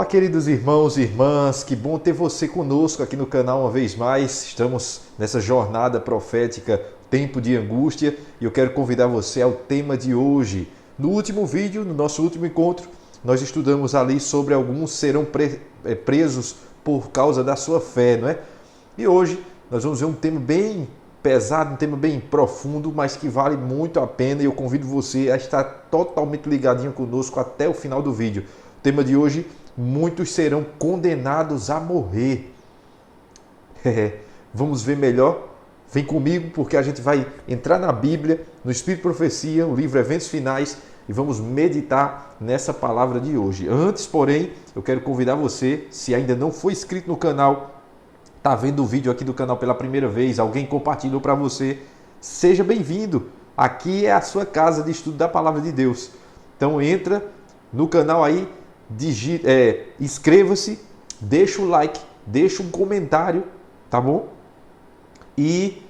Olá, queridos irmãos e irmãs, que bom ter você conosco aqui no canal uma vez mais. Estamos nessa jornada profética, Tempo de Angústia, e eu quero convidar você ao tema de hoje. No último vídeo, no nosso último encontro, nós estudamos ali sobre alguns serão presos por causa da sua fé, não é? E hoje nós vamos ver um tema bem pesado, um tema bem profundo, mas que vale muito a pena, e eu convido você a estar totalmente ligadinho conosco até o final do vídeo. O tema de hoje: muitos serão condenados a morrer. Vamos ver melhor? Vem comigo, porque a gente vai entrar na Bíblia, no Espírito de Profecia, o livro Eventos Finais, e vamos meditar nessa palavra de hoje. Antes, porém, eu quero convidar você, se ainda não foi inscrito no canal, está vendo o vídeo aqui do canal pela primeira vez, alguém compartilhou para você, seja bem-vindo. Aqui é a sua casa de estudo da Palavra de Deus. Então entra no canal aí, inscreva-se, deixa o like, deixa um comentário, tá bom? E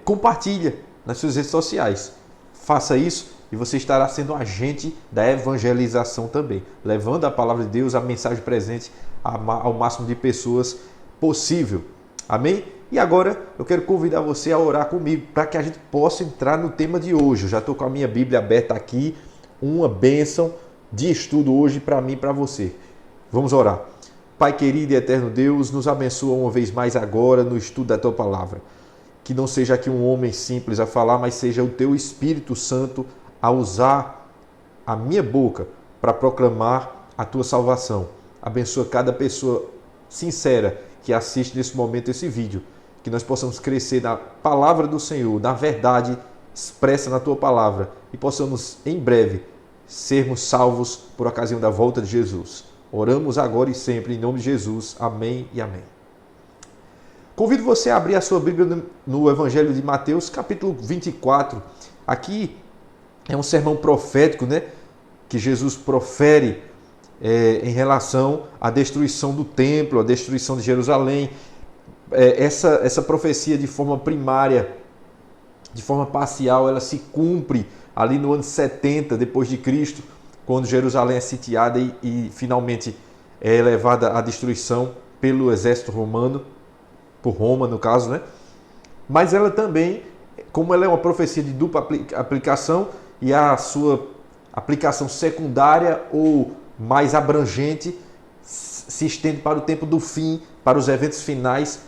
compartilha nas suas redes sociais. Faça isso e você estará sendo um agente da evangelização também, levando a palavra de Deus, a mensagem presente ao máximo de pessoas possível. Amém? E agora eu quero convidar você a orar comigo para que a gente possa entrar no tema de hoje. Eu já estou com a minha Bíblia aberta aqui, uma bênção de estudo hoje para mim e para você. Vamos orar. Pai querido e eterno Deus, nos abençoa uma vez mais agora no estudo da Tua Palavra. Que não seja aqui um homem simples a falar, mas seja o Teu Espírito Santo a usar a minha boca para proclamar a Tua salvação. Abençoa cada pessoa sincera que assiste nesse momento esse vídeo. Que nós possamos crescer na palavra do Senhor, na verdade expressa na Tua Palavra, e possamos em breve sermos salvos por ocasião da volta de Jesus. Oramos agora e sempre em nome de Jesus. Amém e amém. Convido você a abrir a sua Bíblia no Evangelho de Mateus, capítulo 24. Aqui é um sermão profético, né, que Jesus profere em relação à destruição do templo, à destruição de Jerusalém. Essa profecia de forma primária, de forma parcial, ela se cumpre ali no ano 70 depois de Cristo, quando Jerusalém é sitiada e finalmente é levada à destruição pelo exército romano, por Roma no caso, né? Mas ela também, como ela é uma profecia de dupla aplicação, e a sua aplicação secundária ou mais abrangente se estende para o tempo do fim, para os eventos finais,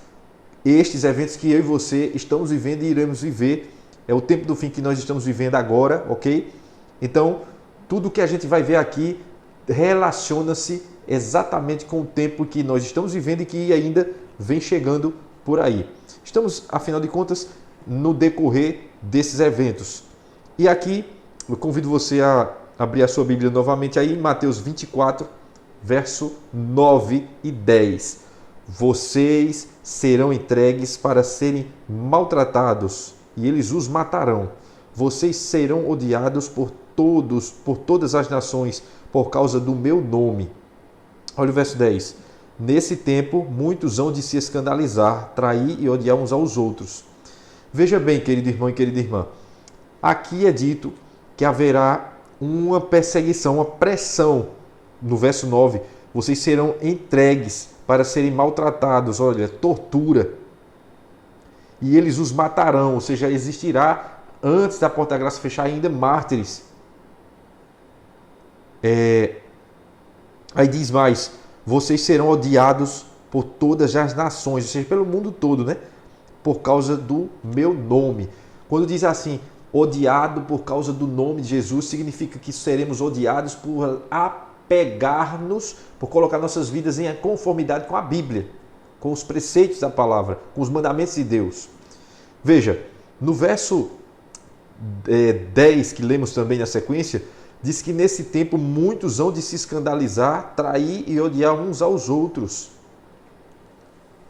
estes eventos que eu e você estamos vivendo e iremos viver. É o tempo do fim que nós estamos vivendo agora, ok? Então, tudo que a gente vai ver aqui relaciona-se exatamente com o tempo que nós estamos vivendo e que ainda vem chegando por aí. Estamos, afinal de contas, no decorrer desses eventos. E aqui, eu convido você a abrir a sua Bíblia novamente aí em Mateus 24, verso 9 e 10. Vocês serão entregues para serem maltratados, e eles os matarão. Vocês serão odiados por todas as nações, por causa do meu nome. Olha o verso 10. Nesse tempo, muitos hão de se escandalizar, trair e odiar uns aos outros. Veja bem, querido irmão e querida irmã, aqui é dito que haverá uma perseguição, uma pressão. No verso 9, vocês serão entregues para serem maltratados, olha, tortura. E eles os matarão, ou seja, existirá, antes da porta da graça fechar, ainda mártires. Aí diz mais, vocês serão odiados por todas as nações, ou seja, pelo mundo todo, né? Por causa do meu nome. Quando diz assim, odiado por causa do nome de Jesus, significa que seremos odiados por apegar-nos, por colocar nossas vidas em conformidade com a Bíblia, com os preceitos da palavra, com os mandamentos de Deus. Veja, no verso 10, que lemos também na sequência, diz que nesse tempo muitos hão de se escandalizar, trair e odiar uns aos outros.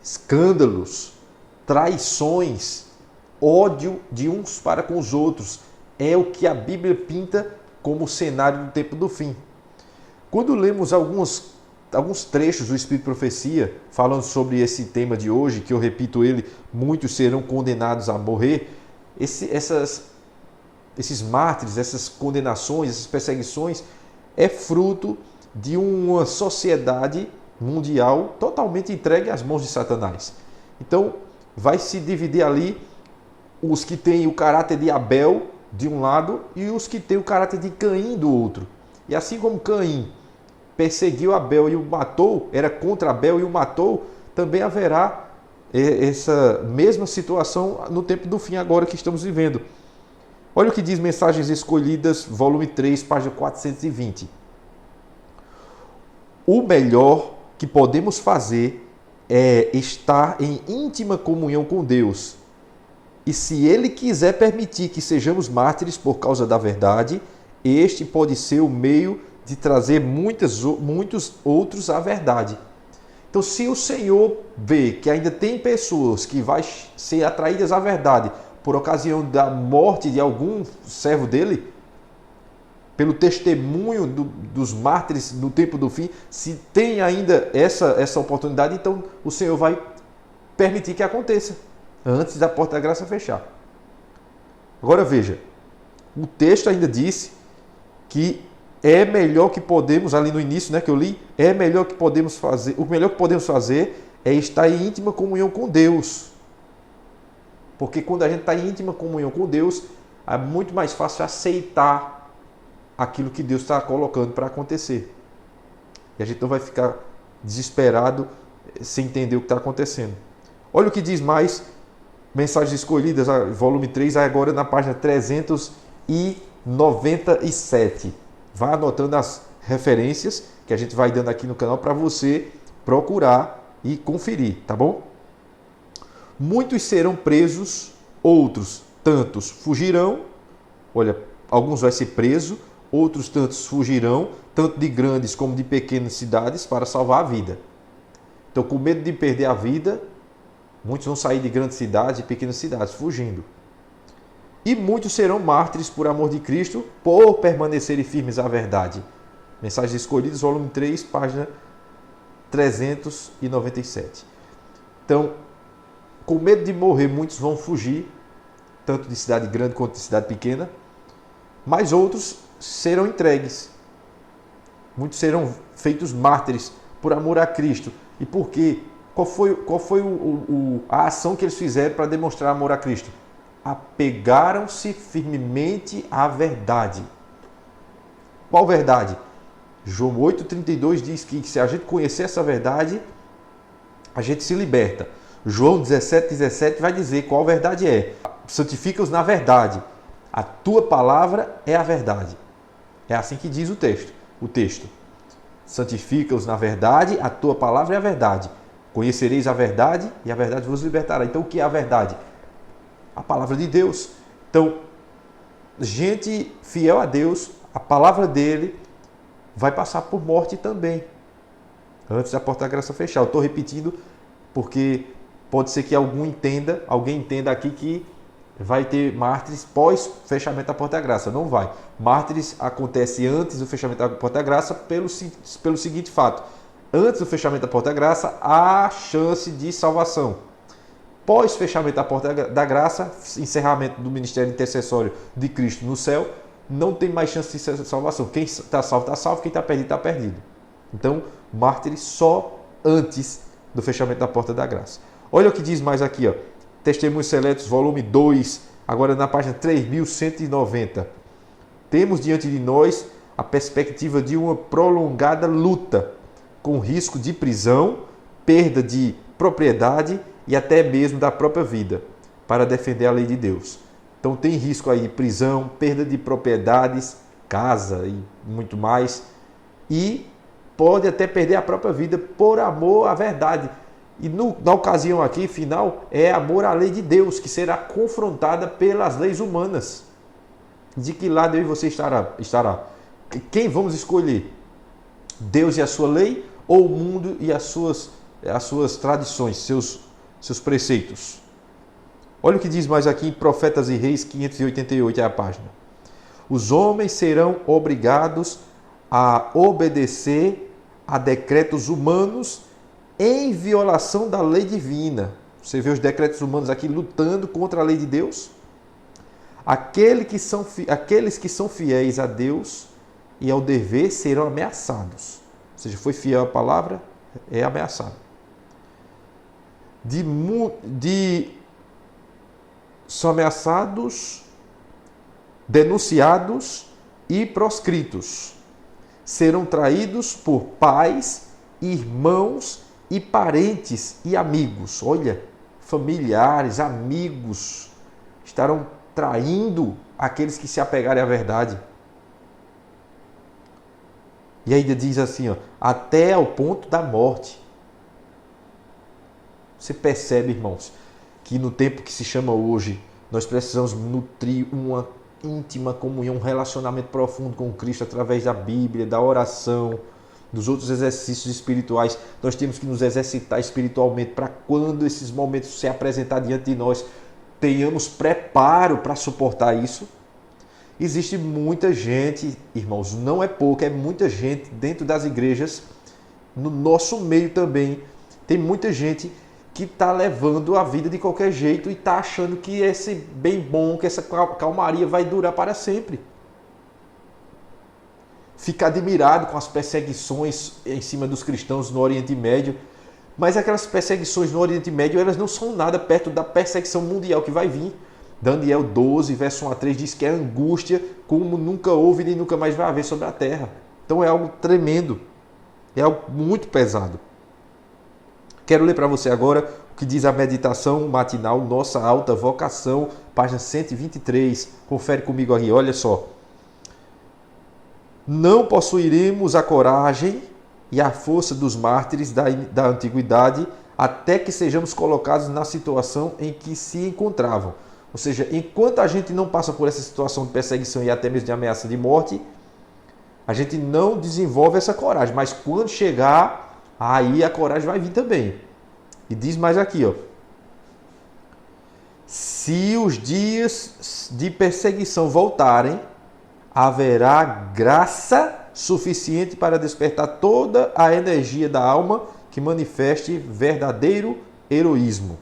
Escândalos, traições, ódio de uns para com os outros. É o que a Bíblia pinta como o cenário do tempo do fim. Quando lemos alguns trechos do Espírito de Profecia, falando sobre esse tema de hoje, que eu repito ele, muitos serão condenados a morrer, esses mártires, essas condenações, essas perseguições, é fruto de uma sociedade mundial totalmente entregue às mãos de Satanás. Então, vai se dividir ali os que têm o caráter de Abel de um lado e os que têm o caráter de Caim do outro. E assim como Caim perseguiu Abel e o matou, era contra Abel e o matou, também haverá essa mesma situação no tempo do fim agora que estamos vivendo. Olha o que diz Mensagens Escolhidas, volume 3, página 420. O melhor que podemos fazer é estar em íntima comunhão com Deus. E se Ele quiser permitir que sejamos mártires por causa da verdade, este pode ser o meio de trazer muitos outros à verdade. Então, se o Senhor vê que ainda tem pessoas que vão ser atraídas à verdade por ocasião da morte de algum servo dele, pelo testemunho dos mártires no tempo do fim, se tem ainda essa oportunidade, então o Senhor vai permitir que aconteça, antes da porta da graça fechar. Agora veja, o texto ainda disse que é melhor que podemos, ali no início, que eu li, é melhor que podemos fazer, o melhor que podemos fazer é estar em íntima comunhão com Deus. Porque quando a gente está em íntima comunhão com Deus, é muito mais fácil aceitar aquilo que Deus está colocando para acontecer. E a gente não vai ficar desesperado sem entender o que está acontecendo. Olha o que diz mais, Mensagens Escolhidas, volume 3, agora na página 397. Vá anotando as referências que a gente vai dando aqui no canal para você procurar e conferir, tá bom? Muitos serão presos, outros tantos fugirão. Olha, alguns vão ser presos, outros tantos fugirão, tanto de grandes como de pequenas cidades, para salvar a vida. Então, com medo de perder a vida, muitos vão sair de grandes cidades e pequenas cidades, fugindo. E muitos serão mártires por amor de Cristo, por permanecerem firmes à verdade. Mensagens Escolhidas, volume 3, página 397. Então, com medo de morrer, muitos vão fugir, tanto de cidade grande quanto de cidade pequena, mas outros serão entregues. Muitos serão feitos mártires por amor a Cristo. E por quê? Qual foi a ação que eles fizeram para demonstrar amor a Cristo? Apegaram-se firmemente à verdade. Qual verdade? João 8,32 diz que se a gente conhecer essa verdade, a gente se liberta. João 17,17 vai dizer qual verdade é. Santifica-os na verdade. A tua palavra é a verdade. É assim que diz o texto. Santifica-os na verdade, a tua palavra é a verdade. Conhecereis a verdade e a verdade vos libertará. Então, o que é a verdade? A palavra de Deus. Então, gente fiel a Deus, a palavra dele vai passar por morte também, antes da porta da graça fechar. Eu estou repetindo porque pode ser que alguém entenda aqui que vai ter mártires pós fechamento da porta da graça. Não vai. Mártires acontece antes do fechamento da porta da graça pelo seguinte fato. Antes do fechamento da porta da graça, há chance de salvação. Pós fechamento da porta da graça, encerramento do ministério intercessório de Cristo no céu, não tem mais chance de salvação. Quem está salvo, está salvo. Quem está perdido, está perdido. Então, mártires só antes do fechamento da porta da graça. Olha o que diz mais aqui, ó. Testemunhos Seletos, volume 2, agora na página 3190. Temos diante de nós a perspectiva de uma prolongada luta, com risco de prisão, perda de propriedade e até mesmo da própria vida, para defender a lei de Deus. Então tem risco aí de prisão, perda de propriedades, casa e muito mais. E pode até perder a própria vida por amor à verdade. E na ocasião aqui, final, é amor à lei de Deus, que será confrontada pelas leis humanas. De que lado eu e você estará? Quem vamos escolher? Deus e a sua lei ou o mundo e as suas tradições, seus preceitos? Olha o que diz mais aqui em Profetas e Reis 588, é a página. Os homens serão obrigados a obedecer a decretos humanos em violação da lei divina. Você vê os decretos humanos aqui lutando contra a lei de Deus? Aqueles que são fiéis a Deus e ao dever serão ameaçados. seja, foi fiel à palavra, é ameaçado. São ameaçados, denunciados e proscritos. Serão traídos por pais, irmãos e parentes e amigos. Olha, familiares, amigos estarão traindo aqueles que se apegarem à verdade. E ainda diz assim, ó, até ao ponto da morte. Você percebe, irmãos, que no tempo que se chama hoje, nós precisamos nutrir uma íntima comunhão, um relacionamento profundo com Cristo através da Bíblia, da oração, dos outros exercícios espirituais. Nós temos que nos exercitar espiritualmente para quando esses momentos se apresentar diante de nós, tenhamos preparo para suportar isso. Existe muita gente, irmãos, não é pouca, é muita gente dentro das igrejas, no nosso meio também, tem muita gente que está levando a vida de qualquer jeito e está achando que esse bem bom, que essa calmaria vai durar para sempre. Fica admirado com as perseguições em cima dos cristãos no Oriente Médio, mas aquelas perseguições no Oriente Médio, elas não são nada perto da perseguição mundial que vai vir. Daniel 12, verso 1 a 3 diz que é angústia como nunca houve nem nunca mais vai haver sobre a terra. Então é algo tremendo, é algo muito pesado. Quero ler para você agora o que diz a meditação matinal Nossa Alta Vocação, página 123. Confere comigo aí, olha só. Não possuiremos a coragem e a força dos mártires da antiguidade até que sejamos colocados na situação em que se encontravam. Ou seja, enquanto a gente não passa por essa situação de perseguição e até mesmo de ameaça de morte, a gente não desenvolve essa coragem. Mas quando chegar, aí a coragem vai vir também. E diz mais aqui, ó. Se os dias de perseguição voltarem, haverá graça suficiente para despertar toda a energia da alma que manifeste verdadeiro heroísmo.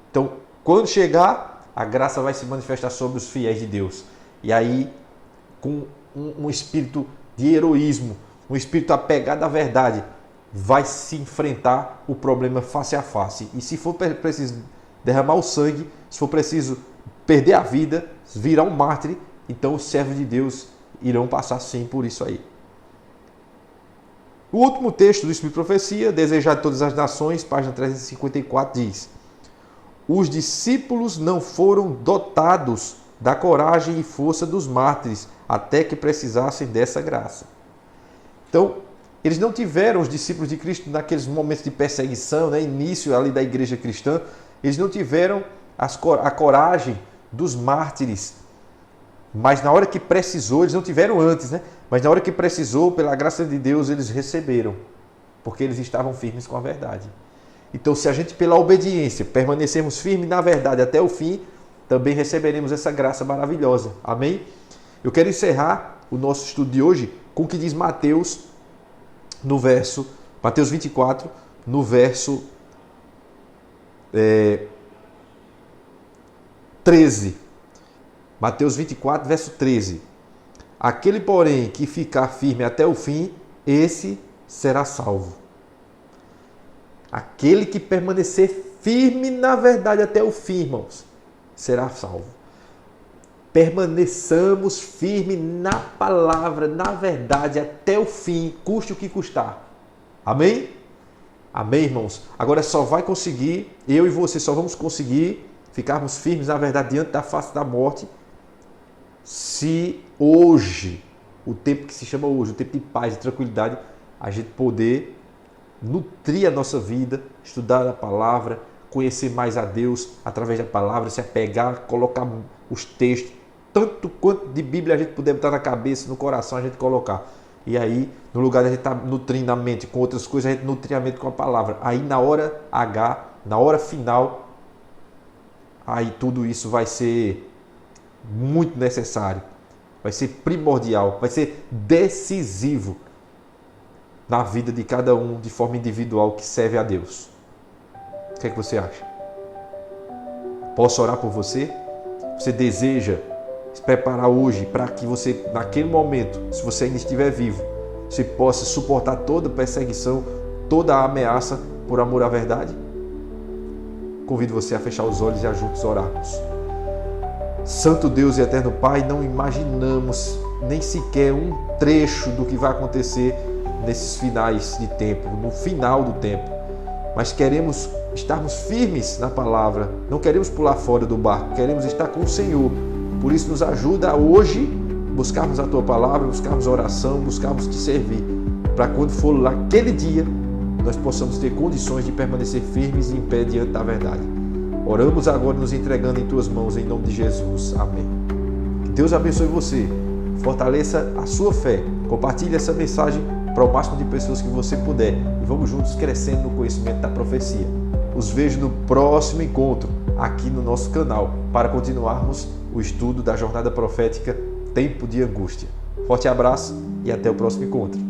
Então, quando chegar, a graça vai se manifestar sobre os fiéis de Deus. E aí, com um espírito de heroísmo, um espírito apegado à verdade, vai se enfrentar o problema face a face. E se for preciso derramar o sangue, se for preciso perder a vida, virar um mártir, então os servos de Deus irão passar sim por isso aí. O último texto do Espírito de Profecia, Desejado de Todas as Nações, página 354, diz: os discípulos não foram dotados da coragem e força dos mártires até que precisassem dessa graça. Então, eles não tiveram, os discípulos de Cristo, naqueles momentos de perseguição, né, início ali da igreja cristã, eles não tiveram a coragem dos mártires. Mas na hora que precisou, eles não tiveram antes, né? Mas na hora que precisou, pela graça de Deus, eles receberam. Porque eles estavam firmes com a verdade. Então, se a gente, pela obediência, permanecermos firmes na verdade até o fim, também receberemos essa graça maravilhosa. Amém? Eu quero encerrar o nosso estudo de hoje com o que diz Mateus, Mateus 24, no verso 13. Mateus 24, verso 13. Aquele, porém, que ficar firme até o fim, esse será salvo. Aquele que permanecer firme na verdade até o fim, irmãos, será salvo. Permaneçamos firmes na palavra, na verdade, até o fim, custe o que custar. Amém? Amém, irmãos? Agora só vai conseguir, eu e você só vamos conseguir ficarmos firmes na verdade diante da face da morte, se hoje, o tempo que se chama hoje, o tempo de paz e tranquilidade, a gente poder nutrir a nossa vida, estudar a palavra, conhecer mais a Deus através da palavra, se apegar, colocar os textos, tanto quanto de Bíblia a gente puder botar na cabeça, no coração, a gente colocar. E aí, no lugar de a gente estar nutrindo a mente com outras coisas, a gente nutrir a mente com a palavra. Aí na hora H, na hora final, aí tudo isso vai ser muito necessário, vai ser primordial, vai ser decisivo na vida de cada um de forma individual que serve a Deus. O que é que você acha? Posso orar por você? Você deseja se preparar hoje para que você, naquele momento, se você ainda estiver vivo, você possa suportar toda perseguição, toda ameaça por amor à verdade? Convido você a fechar os olhos e a juntos orarmos. Santo Deus e eterno Pai, não imaginamos nem sequer um trecho do que vai acontecer nesses finais de tempo, no final do tempo, mas queremos estarmos firmes na palavra, não queremos pular fora do barco, queremos estar com o Senhor. Por isso nos ajuda hoje buscarmos a Tua palavra, buscarmos a oração, buscarmos Te servir, para quando for lá aquele dia, nós possamos ter condições de permanecer firmes e em pé diante da verdade. Oramos agora nos entregando em Tuas mãos, em nome de Jesus. Amém. Que Deus abençoe você, fortaleça a sua fé, compartilhe essa mensagem para o máximo de pessoas que você puder e vamos juntos crescendo no conhecimento da profecia. Os vejo no próximo encontro aqui no nosso canal para continuarmos o estudo da jornada profética Tempo de Angústia. Forte abraço e até o próximo encontro.